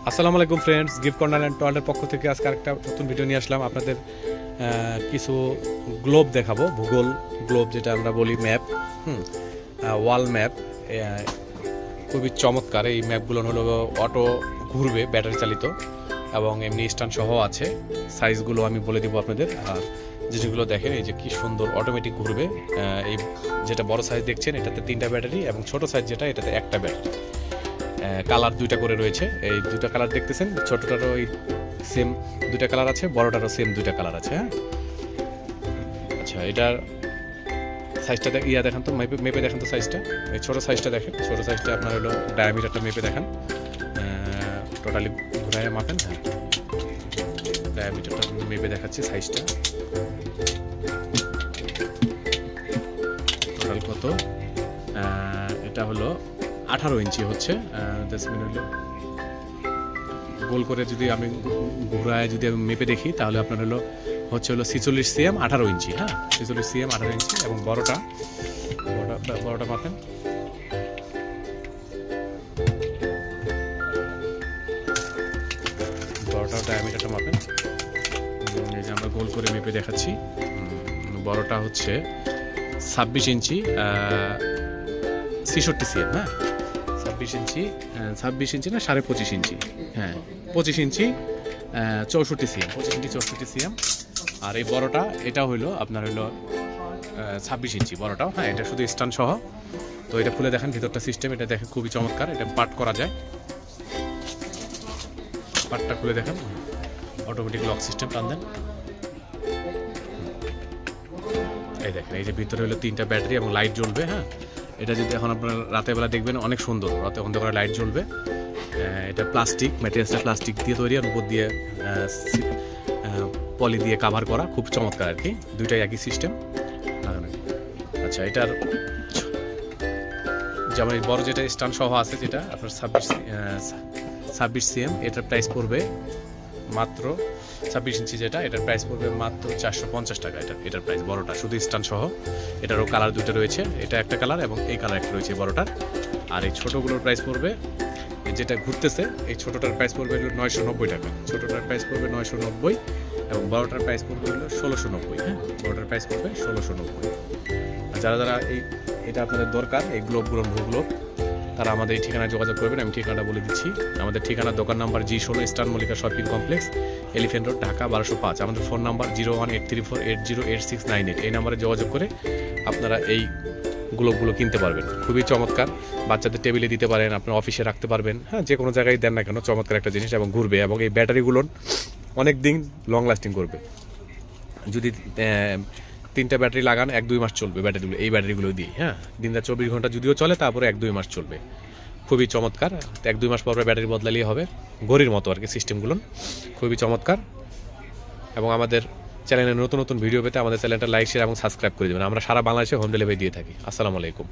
আসসালামু আলাইকুম friends, gift corner and টয়েলের পক্ষ থেকে আজকে আরেকটা নতুন ভিডিও নিয়ে আসলাম। আপনাদের কিছু গ্লোব দেখাবো, ভূগোল গ্লোব যেটা আমরা বলি ম্যাপ, ওয়াল ম্যাপ। খুবই চমৎকার এই ম্যাপগুলো হলো অটো ঘুরবে, ব্যাটারি চালিত এবং এমনি স্ট্যান্ড সহ আছে। সাইজগুলো আমি বলে দিব আপনাদের। আর যেগুলো দেখেন এই যে কি সুন্দর অটোমেটিক ঘুরবে। এই যেটা বড় সাইজ দেখছেন এটাতে 3টা ব্যাটারি এবং ছোট সাইজ যেটা এটাতে 1টা ব্যাটারি। কালার 2টা করে রয়েছে, এই 2টা কালার দেখতেছেন। ছোটটারও এই সেম 2টা কালার আছে, বড়টারও সেম 2টা কালার আছে। হ্যাঁ, আচ্ছা, এটার সাইজটা দেখান তো, মেপে দেখান তো সাইজটা। এই ছোটো সাইজটা দেখেন, ছোটো সাইজটা আপনার হলো ডায়ামিটারটা মেপে দেখান, টোটালি ঘুরায় মাপেন। হ্যাঁ, ডায়ামিটারটা মেপে দেখাচ্ছি সাইজটা টোটাল কত। এটা হলো 18 ইঞ্চি হচ্ছে। গোল করে যদি আমি ঘুরায় যদি আমি মেপে দেখি তাহলে আপনার হলো 46 cm 18 ইঞ্চি। হ্যাঁ, 46 cm 18 ইঞ্চি। এবং বড়টা মাপেন, বড়টাও ডায়ামিটারটা মাপেন। এই যে আমরা গোল করে মেপে দেখাচ্ছি। বড়টা হচ্ছে 26 ইঞ্চি 66 cm। হ্যাঁ, 26 ইঞ্চি না 25.5 ইঞ্চি। হ্যাঁ, 25 ইঞ্চি 64 cm, 25 ইঞ্চি 64 cm। আর এই বড়টা এটা হইলো আপনার হইলো 26 ইঞ্চি বড়টাও। হ্যাঁ, এটা শুধু স্ট্যান্ড সহ। তো এটা খুলে দেখেন ভিতরটা সিস্টেম, এটা দেখেন খুবই চমৎকার। এটা পার্ট করা যায়, পার্টটা খুলে দেখেন, অটোমেটিক লক সিস্টেম, টান দেন। এই দেখেন, এই যে ভিতরে হলো 3টা ব্যাটারি এবং লাইট জ্বলবে। হ্যাঁ, এটা যদি এখন আপনার রাতের বেলা দেখবেন অনেক সুন্দর, রাতে অন্ধকারে লাইট জ্বলবে। এটা প্লাস্টিক, ম্যাটেরিয়ালসটা প্লাস্টিক দিয়ে তৈরি, আর উপর দিয়ে পলি দিয়ে কাভার করা, খুব চমৎকার আর কি। দুইটাই একই সিস্টেম। আচ্ছা, এটার যেমন এই বড় যেটা স্ট্যান্ড সহ আছে, যেটা আপনার 26 cm, এটার প্রাইস পড়বে মাত্র 26 ইঞ্চি যেটা, এটার প্রাইস পড়বে মাত্র 450 টাকা। এটার প্রাইস বড়টা শুধু স্ট্যান্ড সহ। এটারও কালার 2টা রয়েছে, এটা একটা কালার এবং এই কালার একটা রয়েছে বড়টার। আর এই ছোটোগুলোর প্রাইস পড়বে, যেটা ঘুরতেছে এই ছোটোটার প্রাইস পড়বে হলো 990 টাকা। ছোটোটার প্রাইস পড়বে 990 এবং বড়টার প্রাইস পড়বে হলো 1690। হ্যাঁ, বড়টার প্রাইস পড়বে 1690। আর যারা এটা আপনাদের দরকার, এই গ্লোবগুলো ভূগ্লোব, তারা আমাদের এই ঠিকানায় যোগাযোগ করবেন। আমি ঠিকানাটা বলে দিচ্ছি। আমাদের ঠিকানা দোকান number G16, eastern Mallika shopping complex, elephant road, Dhaka 1205। আমাদের ফোন নাম্বার 01834808698। এই নাম্বারে যোগাযোগ করে আপনারা এই গ্লোবগুলো কিনতে পারবেন। খুবই চমৎকার, বাচ্চাদের টেবিলে দিতে পারেন, আপনার অফিসে রাখতে পারবেন। হ্যাঁ, যে কোনো জায়গায় দেন না কেন, চমৎকার একটা জিনিস এবং ঘুরবে। এবং এই ব্যাটারিগুলো অনেক দিন লং লাস্টিং করবে। যদি 3টা ব্যাটারি লাগান 1-2 মাস চলবে ব্যাটারিগুলো, এই ব্যাটারিগুলো দিয়ে। হ্যাঁ, দিনটা 24 ঘন্টা যদিও চলে, তারপরে 1-2 মাস চলবে। খুবই চমৎকার। 1-2 মাস পর ব্যাটারি বদলালেই হবে, ঘড়ির মতো আর কি সিস্টেমগুলো। খুবই চমৎকার। এবং আমাদের চ্যানেলে নতুন নতুন ভিডিও পেতে আমাদের চ্যানেলটা লাইক, শেয়ার এবং সাবস্ক্রাইব করে দেবেন। আমরা সারা বাংলাদেশে হোম ডেলিভারি দিয়ে থাকি। আসসালামু আলাইকুম।